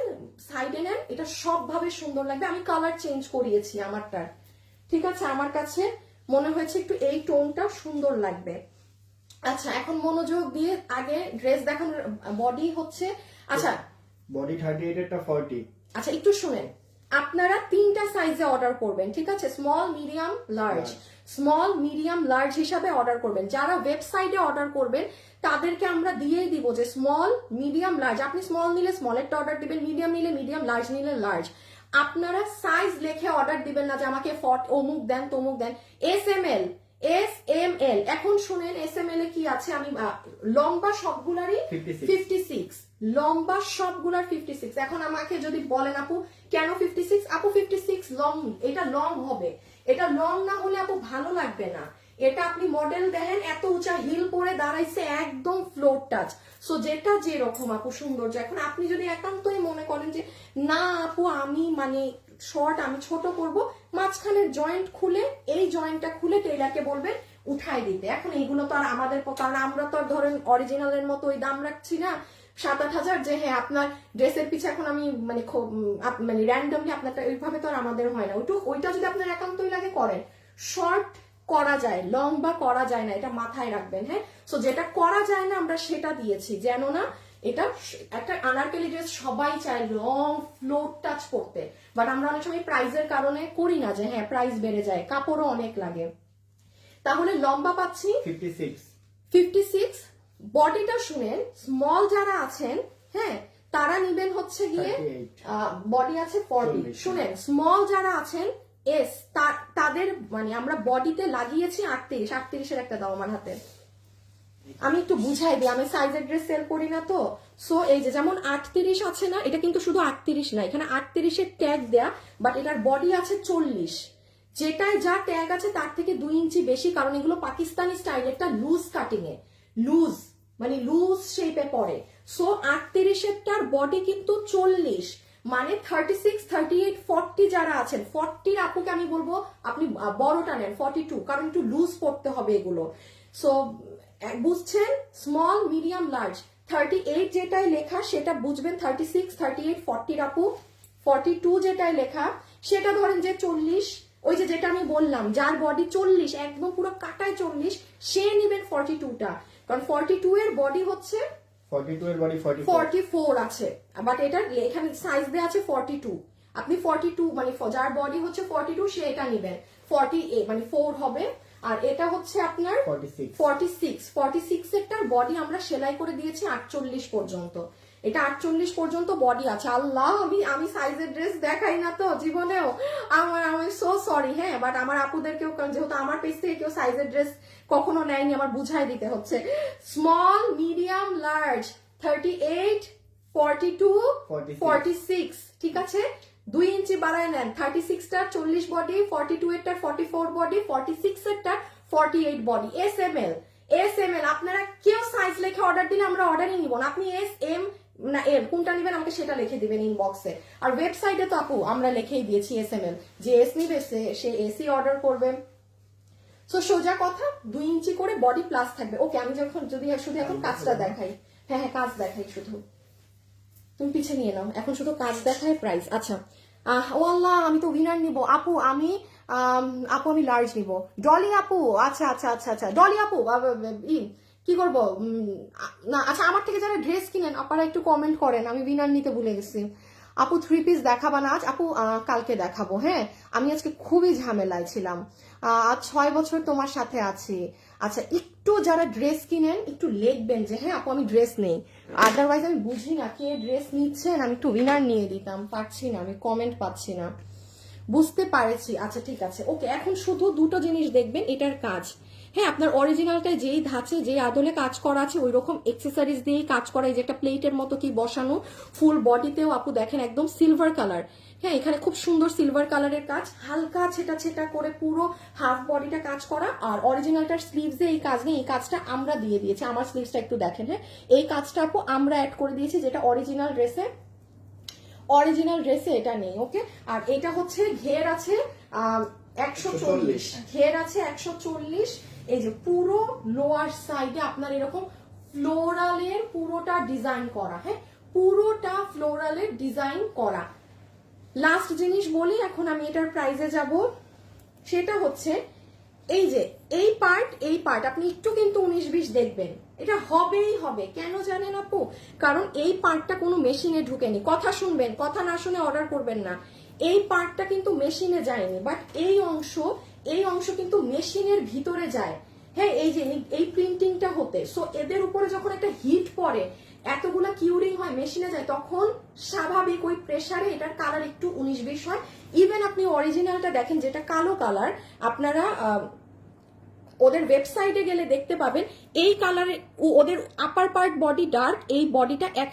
সাইডে নেন, এটা সবভাবে সুন্দর লাগবে। আমি কালার চেঞ্জ করিয়েছি আমারটার, ঠিক আছে। আমার কাছে মনে হয়েছে একটু এই টোনটা সুন্দর লাগবে। আচ্ছা এখন মনোযোগ দিয়ে আগে ড্রেস দেখানোর, বডি হচ্ছে আচ্ছা বডি 38 এরটা 40। আচ্ছা একটু শুনেন, আপনারা 3টা সাইজে অর্ডার করবেন, ঠিক আছে। Small medium large, small medium large হিসাবে অর্ডার করবেন। যারা ওয়েবসাইটে অর্ডার করবেন তাদেরকে আমরা দিয়েই দিব যে স্মল মিডিয়াম লার্জ, আপনি স্মল নিলে স্মলেরটা অর্ডার দিবেন, মিডিয়াম নিলে মিডিয়াম, লার্জ নিলে লার্জ। আপনারা সাইজ লিখে অর্ডার দিবেন না যে আমাকে অমুক দেন তমুক দেন। SML SML, এখন শুনেন SML এ কি আছে, আমি লম্বা সবগুলারই 56, লম্বা সবগুলার 56। এখন আমাকে যদি বলেন আপু কেন 56, আপু 56 লং, এটা লং হবে, এটা লং না হলে আপু ভালো লাগবে না। এটা আপনি মডেল দেখেন এত উঁচা হিল পরে দাঁড়াইছে একদম ফ্লোর টাচ, সো যেটা যেরকম আপু সৌন্দর্য। এখন আপনি যদি একান্তই মনে করেন যে না আপু আমি মানে শর্ট আমি ছোট করব, মাঝখানের জয়েন্ট খুলে এই জয়েন্টটা খুলে টেইলারকে বলবেন উঠাই দিতে। এখন এইগুলো তো আর আমাদের, কারণ আমরা তো আর ধরেন অরিজিনালের মতো ওই দাম রাখছি না 7-8 হাজার, যে হ্যাঁ আপনার ড্রেসের পিছে এখন আমি মানে মানে র্যান্ডমলি আপনারটা ওইভাবে তো আর আমাদের হয় না। ওইটা যদি আপনার একান্তই লাগে করেন, শর্ট করা যায়, লং বা করা যায় না, এটা মাথায় রাখবেন, হ্যাঁ। সো যেটা করা যায় না আমরা সেটা দিয়েছি, যেন না এটা একটা আনারকলি ড্রেস সবাই চায় লং ফ্লোর টাচ করতে, বাট আমরা অনেক সময় প্রাইসের কারণে করি না, যে হ্যাঁ প্রাইস বেড়ে যায়, কাপড়ও অনেক লাগে। তাহলে লম্বা পাচ্ছি 56, বডিটা শুনেন স্মল যারা আছেন, হ্যাঁ তারা নিবেন হচ্ছে গিয়ে বডি আছে 40। শুনেন স্মল যারা আছেন তাদের মানে আমরা বডিতে লাগিয়েছি 38 এর একটা দাও আমার হাতে, আমি একটু বুঝাই দিই, আমি সাইজের ড্রেস সেল করি না তো। সো এই যে যেমন 38 আছে না, এটা কিন্তু শুধু 38 না, এখানে 38 এর ট্যাগ দেয়া, বাট এটার বডি আছে 40, যেটায় যা ট্যাগ আছে তার থেকে 2 ইঞ্চি বেশি, কারণ এগুলো পাকিস্তানি স্টাইল, একটা লুজ কাটিং এ, লুজ মানে লুজ শেপে পড়ে। সো 38-এরটার বডি কিন্তু 40, মানে 36, 38, 40 যারা আছেন, 40 আপুকে আমি বলবো আপনি বড়টা নেন 42, কারণ একটু লুজ পড়তে হবে এগুলো। সো বুঝছেন, স্মল, মিডিয়াম, লার্জ। 38 যেটাই লেখা সেটা বুঝবেন 36, 38, 40 আপু। 42 যেটাই লেখা সেটা ধরেন যে 40, ওই যে যেটা আমি বললাম যার বডি 40 একদম পুরো কাটায় 40, সে নিবেন 42টা, কারণ 42 এর বডি হচ্ছে 42 এর বডি 44 আছে, বাট এটার এখানে সাইজ দেওয়া আছে 42। আপনি 42 মানে যার বডি হচ্ছে 42 সে এটা নিবেন, 48 মানে 4 হবে। আর এটা হচ্ছে আপনার 46 এরটার বডি আমরা সেলাই করে দিয়েছি 48 পর্যন্ত। এটা 48 পর্যন্ত বডি আছে। আল্লাহ, আমি সাইজের ড্রেস দেখাই না তো জীবনেও, আমি সো সরি। হ্যাঁ, বাট আমার আপুদেরকেও, যেহেতু আমার পেজ থেকে কেউ সাইজের ড্রেস কখনো নেয়নি, আমার বুঝাই দিতে হচ্ছে। স্মল, মিডিয়াম, লার্জ, 38, 42, 46, ঠিক আছে? 2 ইঞ্চি বাড়ায় নেন। 36টার 40 বডি, 42 এরটার 44 বডি, 46 এরটার 48 বডি। এস এম এল আপনারা কেউ সাইজ লেখে অর্ডার দিলে আমরা অর্ডারই নিব না। আপনি এস এম না এম কোনটা নিবেন আমাকে সেটা লিখে দিবেন ইনবক্সে। আর ওয়েবসাইটে তো আপু আমরা লিখেই দিয়েছি এস-এম-এল, যে এস নিবে সে এসি অর্ডার করবে। সো সোজা কথা, 2 ইঞ্চি করে বডি প্লাস থাকবে। ওকে, আমি যদি শুধু এখন কাজটা দেখাই, হ্যাঁ কাজ দেখাই শুধু, তুমি পিছে নিয়ে নাও, এখন শুধু কাজ দেখায় প্রাইস। আচ্ছা, ও আল্লাহ, আমি তো উইনার নিব আপু, আমি লার্জ নিব। ডলি আপু, আচ্ছা ডলি আপু, কি করবো না, আচ্ছা আমার থেকে যারা ড্রেস কিনেন আপনারা একটু কমেন্ট করেন, আমি উইনার নিতে ভুলে গেছি। আপু 3 পিস দেখাবা না আজ? আপু কালকে দেখাবো। হ্যাঁ, আমি আজকে খুবই ঝামেলায় ছিলাম, আজ 6 বছর তোমার সাথে আছি। আচ্ছা, একটু যারা ড্রেস কিনেন একটু লিখবেন যে হ্যাঁ আপু আমি ড্রেস নেই, আদারওয়াইজ আমি বুঝি না কে ড্রেস নিচ্ছেন, আমি একটু উইনার নিয়ে দিতাম, পারছি না, আমি কমেন্ট পাচ্ছি না। বুঝতে পারছি, আচ্ছা ঠিক আছে, ওকে। এখন শুধু দুটো জিনিস দেখবেন, এটার কাজ, হ্যাঁ আপনার অরিজিনালটায় যেই ধাঁচে যে আদলে কাজ করা আছে ওই রকম এক্সেসরিজ দিয়েই কাজ করা, এই যে একটা প্লেটের মতো কি বসানো, ফুল বডিতেও আপু দেখেন একদম সিলভার কালার। হ্যাঁ, এখানে খুব সুন্দর সিলভার কালারের কাজ, হালকা ছেটা ছেটা করে পুরো হাফ বডিটা কাজ করা। আর অরিজিনালটার স্লিভসে এই কাজ নেই, এই কাজটা আমরা দিয়ে দিয়েছি। আমার স্লিভসটা একটু দেখেন, হ্যাঁ এই কাজটা আপু আমরা অ্যাড করে দিয়েছি, যেটা অরিজিনাল ড্রেসে এটা নেই। ওকে, আর এটা হচ্ছে ঘের আছে 140, ঘের আছে 140। এই যে পুরো লোয়ার সাইডে আপনার এরকম ফ্লোরালের পুরোটা ডিজাইন করা, হ্যাঁ পুরোটা ফ্লোরালের ডিজাইন করা। লাস্ট জিনিস বলি, এখন আমি এটার প্রাইসে যাব, সেটা হচ্ছে এই যে এই পার্ট আপনি একটু কিন্তু 19-20 দেখবেন, এটা হবেই হবে। কেন জানেন আপু? কারণ এই পার্টটা কোনো মেশিনে ঢুকেনি। কথা শুনবেন, কথা না শুনে অর্ডার করবেন না। এই পার্টটা কিন্তু মেশিনে যায়নি, বাট এই অংশ কিন্তু মেশিনের ভিতরে যায়। হ্যাঁ, এই যে এই প্রিন্টিংটা হতে, সো এদের উপরে যখন একটা হিট পড়ে, এতগুলা কিউরিং হয়, মেশিনে যায়, তখন স্বাভাবিক ওই প্রেসারে এটার কালার একটু 19-20 হয়। ইভেন আপনি অরিজিনালটা দেখেন যেটা কালো কালার, আপনারা ওদের ওয়েবসাইটে গেলে দেখতে পাবেন এই কালারে, ওদের আপার পার্ট বডি ডার্ক, এই বডিটা এক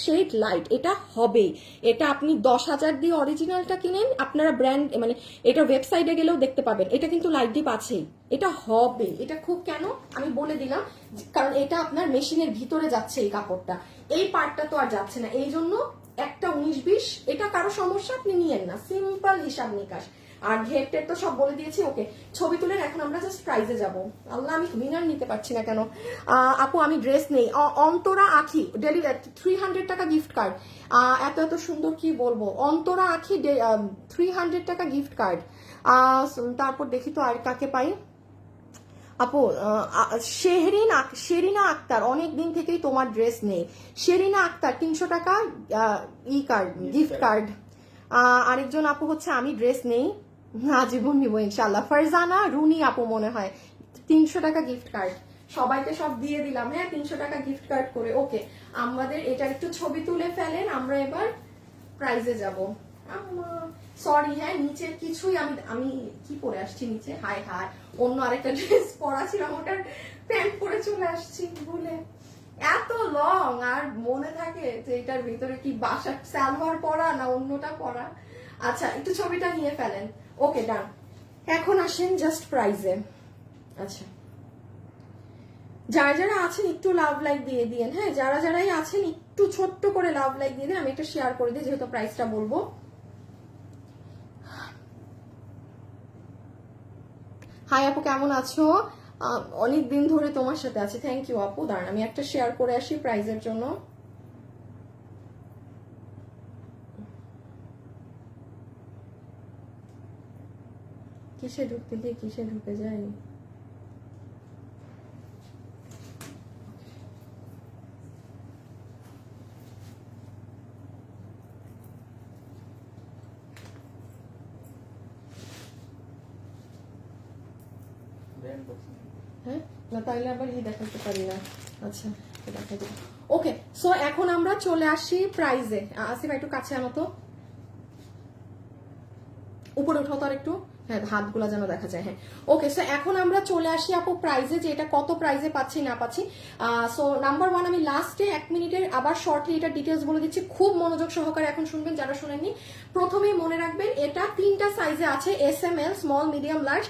শেড লাইট। এটা হবেই, এটা আপনি 10,000 দিয়ে অরিজিনালটা কিনেন, আপনারা ব্র্যান্ড মানে এটা ওয়েবসাইটে গেলেও দেখতে পাবেন, এটা কিন্তু লাইট ডিপ আছেই, এটা হবে। এটা খুব কেন আমি বলে দিলাম, কারণ এটা আপনার মেশিনের ভিতরে যাচ্ছে এই কাপড়টা, এই পার্টটা তো আর যাচ্ছে না, এই জন্য একটা 19-20। এটা কারো সমস্যা আপনি নিয়েন না, সিম্পল হিসাব নিকাশ। আর ঘেরটের তো সব বলে দিয়েছি। ওকে, ছবি তুলেন, এখন আমরা জাস্ট প্রাইজে যাব। আল্লাহ, আমি উইনার নিতে পারছি না কেন। আপু আমি ড্রেস নেই। অন্তরা আখি ডেলিভারি 300 টাকা গিফট কার্ড, এত সুন্দর কি বলবো। অন্তরা আখি 300 টাকা গিফট কার্ড। তারপর দেখি তো আর কাকে পাই। আপু শেরিনা আক্তার, অনেক দিন থেকেই তোমার ড্রেস নেই। শেরিনা আক্তার 300 টাকা গিফট কার্ড। আরেকজন আপু হচ্ছে আমি ড্রেস নেই, আজীবন নিবো ইনশাল্লাহ। ফারজানা রুনি আপু মনে হয় 300 টাকা গিফট কার্ড। সবাইকে সব দিয়ে দিলাম, হ্যাঁ 300 টাকা গিফট কার্ড করে। ওকে, আমাদের এটা একটু ছবি তুলে ফেলেন, আমরা এবার প্রাইজে যাব। সরি, হ্যাঁ নিচের কিছুই আমি কি পরে আসছি নিচে, হায় হায় অন্য আরেকটা ড্রেস পরা ছিল, ওটার প্যান্ট পরে চলে আসছি ভুলে। এত লং আর মনে থাকে যে এটার ভিতরে কি বাসা সালোয়ার পরা না অন্যটা পরা। আচ্ছা, একটু ছবিটা নিয়ে ফেলেন। ওকে, ডান। এখন আসেন জাস্ট প্রাইজে। আচ্ছা, যারা যারা আছেন একটু লাভ লাইক দিয়ে দিয়েন, হ্যাঁ যারা যারাই আছেন একটু ছোট্ট করে লাভ লাইক দিয়ে দেন, আমি একটা শেয়ার করে দিই যেহেতু প্রাইসটা বলবো। হাই আপু, কেমন আছো? অনেক দিন ধরে তোমার সাথে আছি। থ্যাংক ইউ আপু। দাঁড়ান আমি একটা শেয়ার করে আসি প্রাইজের জন্য। কিসে ঢুকতে গিয়ে কিসে ঢুকে যায়। হ্যাঁ না, তাইলে আবার দেখাতে পারি না। আচ্ছা দেখাই দেবো। ওকে, সো এখন আমরা চলে আসি প্রাইজে। আসিফ একটু কাছে আনো তো, উপরে উঠাও তো আর একটু, হ্যাঁ হাতগুলা যেন দেখা যায়। হ্যাঁ ওকে, সো এখন আমরা চলে আসি আপু প্রাইজে, যে এটা কত প্রাইজে পাচ্ছি না পাচ্ছি। সো নাম্বার 1, আমি লাস্টে 1 মিনিটের আবার শর্টলি এটা ডিটেলস বলে দিচ্ছি, খুব মনোযোগ সহকারে এখন শুনবেন যারা শুনেননি। প্রথমেই মনে রাখবেন এটা 3টা সাইজে আছে, SML, স্মল, মিডিয়াম, লার্জ,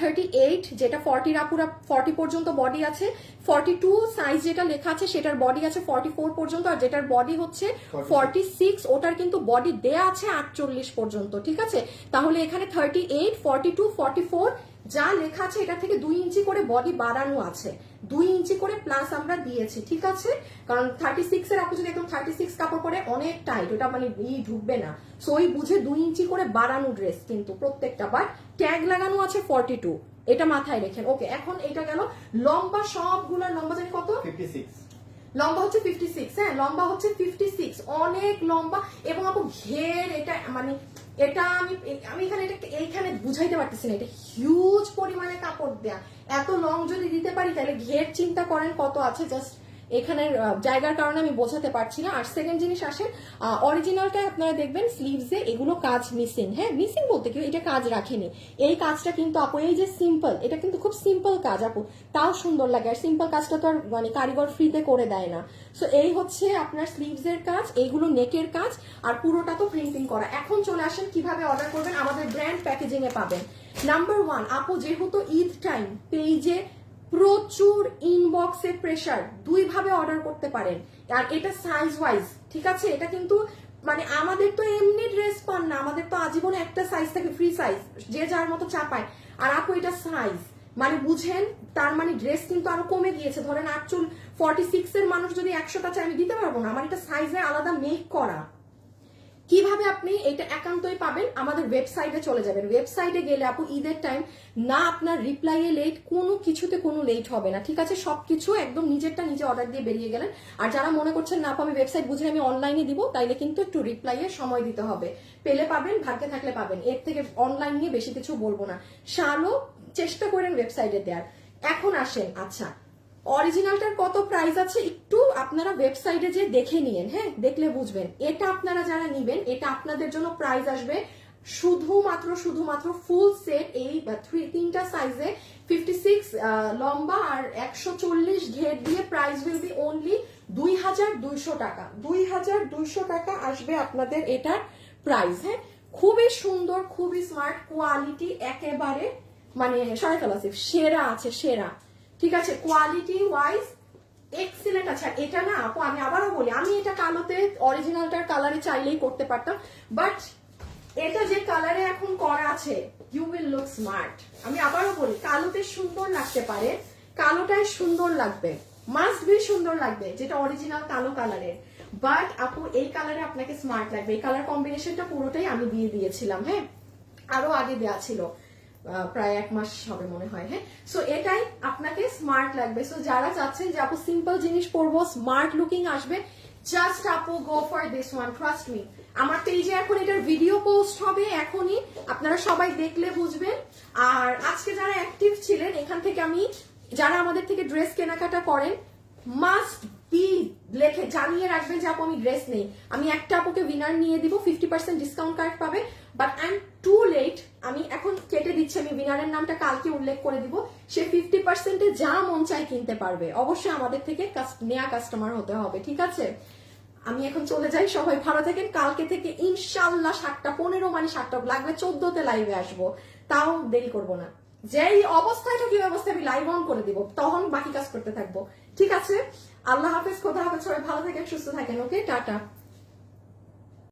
38 যেটা 40 আপুরা 40 পর্যন্ত বডি আছে, 42 সাইজ যেটা লেখা আছে সেটার বডি আছে 44 পর্যন্ত, আর যেটার বডি হচ্ছে 46 ওটার কিন্তু বডি দেয়া আছে 48 পর্যন্ত, ঠিক আছে? তাহলে এখানে 38, 42, 44 যা লেখা আছে এটা থেকে 2 ইঞ্চি করে বডি বাড়ানো আছে, 2 ইঞ্চি করে প্লাস আমরা দিয়েছি, ঠিক আছে? কারণ 36 এর আপু যদি একদম 36 কাপড় পরে অনেক টাইট, ওটা মানে ঢুকবে না, সো ওই বুঝে 2 ইঞ্চি করে বাড়ানো ড্রেস কিন্তু প্রত্যেকটা, বাট ট্যাগ লাগানো আছে 42, এটা মাথায় রেখেন। ওকে, এখন এটা গেল লম্বা, সবগুলোর লম্বা জানি কত? 56 লম্বা হচ্ছে 56, হ্যাঁ লম্বা হচ্ছে 56, অনেক লম্বা। এবং আপু ঘের এটা মানে এটা আমি এখানে এটা এইখানে বুঝাইতে পারতেছি না, এটা হিউজ পরিমাণে কাপড় দেয়া, এত লং যদি দিতে পারি তাহলে ঘের চিন্তা করেন কত আছে, জাস্ট এখানের জায়গার কারণে আমি বোঝাতে পারছি না। আর সেকেন্ড জিনিস আসেন, অরিজিনালটা আপনারা দেখবেন স্লিভসে এগুলো কাজ মিসিং, হ্যাঁ মিসিং বলতে কি এটা কাজ রাখেনি, এই কাজটা কিন্তু আপু এই যে সিম্পল, এটা কিন্তু খুব সিম্পল কাজ আপু, তাও সুন্দর লাগে। আর সিম্পল কাজটা তো আর মানে কারিগর ফ্রিতে করে দেয় না। সো এই হচ্ছে আপনার স্লিভসের কাজ, এইগুলো নেকের কাজ, আর পুরোটা তো প্রিন্টিং করা। এখন চলে আসেন কিভাবে অর্ডার করবেন, আমাদের ব্র্যান্ড প্যাকেজিং এ পাবেন। নাম্বার 1 আপু, যেহেতু ঈদ টাইম, পেজে প্রচুর ইনবক্সে প্রেসার, 2 ভাবে অর্ডার করতে পারেন, আর এটা সাইজ ওয়াইজ, ঠিক আছে? এটা কিন্তু মানে আমাদের তো এমনি ড্রেস পান না, আমাদের তো আজীবনে একটা সাইজ থাকে, ফ্রি সাইজ, যে যার মতো চাপায়। আর আপু এটা সাইজ মানে বুঝেন, তার মানে ড্রেস কিন্তু আরো কমে গিয়েছে। ধরেন 46 এর মানুষ যদি 100টা চাই, আমি দিতে পারবো না, আমার এটা সাইজে আলাদা মেক করা। কিভাবে আপনি এটা একান্তই পাবেন, আমাদের ওয়েবসাইটে চলে যাবেন। ওয়েবসাইটে গেলে আপু ঈদের টাইম না আপনার রিপ্লাইয়ে লেট, কোনো কিছুতে কোনো লেট হবে না, ঠিক আছে? সবকিছু একদম নিজেরটা নিজে অর্ডার দিয়ে বেরিয়ে গেলেন। আর যারা মনে করছেন না আপু আমি ওয়েবসাইট বুঝে আমি অনলাইনে দিব, তাইলে কিন্তু একটু রিপ্লাইয়ে সময় দিতে হবে, পেলে পাবেন, ভাগ্যে থাকলে পাবেন, এর থেকে অনলাইন নিয়ে বেশি কিছু বলবো না। শালও চেষ্টা করেন ওয়েবসাইটে দেওয়ার। এখন আসেন, আচ্ছা অরিজিনালটার কত প্রাইস আছে একটু আপনারা ওয়েবসাইটে যে দেখে নিয়েন, হ্যাঁ দেখলে বুঝবেন। এটা আপনারা যারা নিবেন, এটা আপনাদের জন্য প্রাইস আসবে শুধুমাত্র ফুল সেট, এই 3টা সাইজে 56 লম্বা আর 140 ঘের দিয়ে প্রাইস উইল বি অনলি 2200 টাকা। 2200 টাকা আসবে আপনাদের এটার প্রাইস, হ্যাঁ খুবই সুন্দর, খুবই স্মার্ট, কোয়ালিটি একেবারে মানে সরাইফেলাসিভ সেরা আছে, সেরা, ঠিক আছে? কোয়ালিটি ওয়াইজ এক্সিলেন্ট আছে। আর এটা না আপু আমি আবারও বলি, আমি এটা কালোতে অরিজিনালটার কালারে চাইলেই করতে পারতাম, বাট এটা যে কালারে এখন করা আছে ইউ উইল লুক স্মার্ট। আমি আবারও বলি, কালোতে সুন্দর লাগতে পারে, কালোটাই সুন্দর লাগবে, মাস্ট বি সুন্দর লাগবে, যেটা অরিজিনাল কালো কালারের। বাট আপু এই কালারে আপনাকে স্মার্ট লাগবে, এই কালার কম্বিনেশনটা পুরোটাই আমি দিয়ে দিয়েছিলাম, হ্যাঁ আরো আগে দেওয়া ছিল, প্রায় 1 মাস হবে মনে হয়, হ্যাঁ। সো এটাই আপনাকে স্মার্ট লাগবে। সো যারা চাচ্ছেন যে আপু সিম্পল জিনিস পরবো, স্মার্ট লুকিং আসবে, জাস্ট আপু go for this one, trust me. আমার পেজে এখন এটার ভিডিও পোস্ট হবে এখনই, আপনারা সবাই দেখলে বুঝবেন। আর আজকে যারা অ্যাক্টিভ ছিলেন, এখান থেকে আমি যারা আমাদের থেকে ড্রেস কেনাকাটা করেন, মাস্ট বি লেখে জানিয়ে রাখবেন যে আপু আমি ড্রেস নেই, আমি একটা আপুকে উইনার নিয়ে দিব, 50% ডিসকাউন্ট কার্ড পাবে। But I am too late, আমি এখন কেটে দিচ্ছি, আমি উইনারের নামটা কালকে উল্লেখ করে দিব, সে 50%-এ যা মন চাই কিনতে পারবে। অবশ্যই আমাদের থেকে নেয়া কাস্টমার হতে হবে, ঠিক আছে? আমি এখন চলে যাই, সবাই ভালো থাকেন। কালকে থেকে ইনশাল্লাহ 7:15 মানে 7টা লাগবে 14তে লাইভে আসবো, তাও দেরি করব না। যেই অবস্থায় থাকি ওই অবস্থায় আমি লাইভ অন করে দিব, তখন বাকি কাজ করতে থাকবো। ঠিক আছে, আল্লাহ হাফেজ, খোদা হাফেজ, সবাই ভালো থাকেন, সুস্থ থাকেন। ওকে, টাটা।